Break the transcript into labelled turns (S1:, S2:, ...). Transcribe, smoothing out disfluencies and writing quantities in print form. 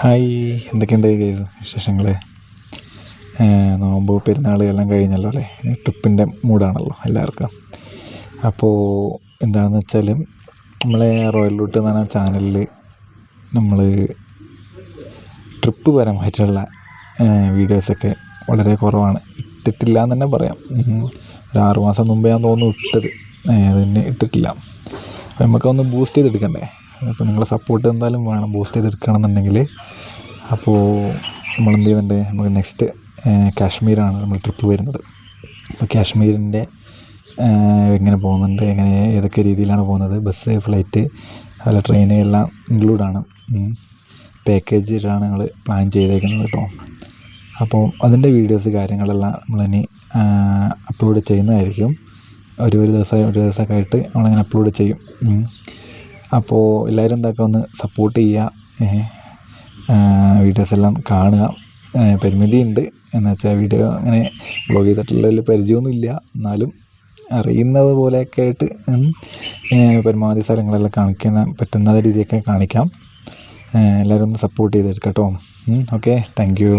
S1: Hi, എന്തൊക്കെയുണ്ട് guys വിശേഷങ്ങൾ? നോമ്പ് പെരുന്നാൾ എല്ലാം കഴിഞ്ഞല്ലോ അല്ലേ? ട്രിപ്പിൻ്റെ മൂഡാണല്ലോ എല്ലാവർക്കും. അപ്പോൾ എന്താണെന്ന് വെച്ചാൽ നമ്മളെ റോയൽ റൂട്ട് എന്ന് പറഞ്ഞ ചാനലിൽ നമ്മൾ ട്രിപ്പ് പരമായിട്ടുള്ള വീഡിയോസൊക്കെ വളരെ കുറവാണ്, ഇട്ടിട്ടില്ല എന്ന് തന്നെ പറയാം. ഒരു 6 മാസം മുമ്പേ ഞാൻ തോന്നുന്നു ഇട്ടത്, അതിന് ഇട്ടിട്ടില്ല. അപ്പോൾ നമുക്കൊന്ന് ബൂസ്റ്റ് ചെയ്തെടുക്കണ്ടേ? അപ്പോൾ നിങ്ങളെ സപ്പോർട്ട് എന്തായാലും വേണം ബൂസ്റ്റ് ചെയ്തെടുക്കണം എന്നുണ്ടെങ്കിൽ. അപ്പോൾ നമ്മൾ എന്ത് ചെയ്യുന്നുണ്ട്, നമുക്ക് നെക്സ്റ്റ് കാശ്മീരാണ് നമ്മൾ ട്രിപ്പ് വരുന്നത്. അപ്പോൾ കാശ്മീരിൻ്റെ എങ്ങനെ പോകുന്നുണ്ട്, ഏതൊക്കെ രീതിയിലാണ് പോകുന്നത്, ബസ്, ഫ്ലൈറ്റ്, അതുപോലെ ട്രെയിൻ എല്ലാം ഇൻക്ലൂഡാണ്. പാക്കേജിലാണ് ഞങ്ങൾ പ്ലാൻ ചെയ്തേക്കുന്നത് കേട്ടോ. അപ്പോൾ അതിൻ്റെ വീഡിയോസ് കാര്യങ്ങളെല്ലാം നമ്മളിനി അപ്ലോഡ് ചെയ്യുന്നതായിരിക്കും. ഒരു ദിവസമൊക്കെ ആയിട്ട് നമ്മളങ്ങനെ അപ്ലോഡ് ചെയ്യും. അപ്പോൾ എല്ലാവരും എന്താക്കുക, ഒന്ന് സപ്പോർട്ട് ചെയ്യുക, വീഡിയോസ് എല്ലാം കാണുക. പരിമിതിയുണ്ട് എന്ന് വെച്ചാൽ വീഡിയോ അങ്ങനെ വ്ളോഗ് ചെയ്തിട്ടുള്ളതിൽ പരിചയമൊന്നുമില്ല, എന്നാലും അറിയുന്നത് പോലെയൊക്കെ ആയിട്ട് പരമാവധി സ്ഥലങ്ങളെല്ലാം പറ്റുന്ന രീതിയൊക്കെ കാണിക്കാം. എല്ലാവരും ഒന്ന് സപ്പോർട്ട് ചെയ്തെടുക്കാം കേട്ടോ. Okay, thank you.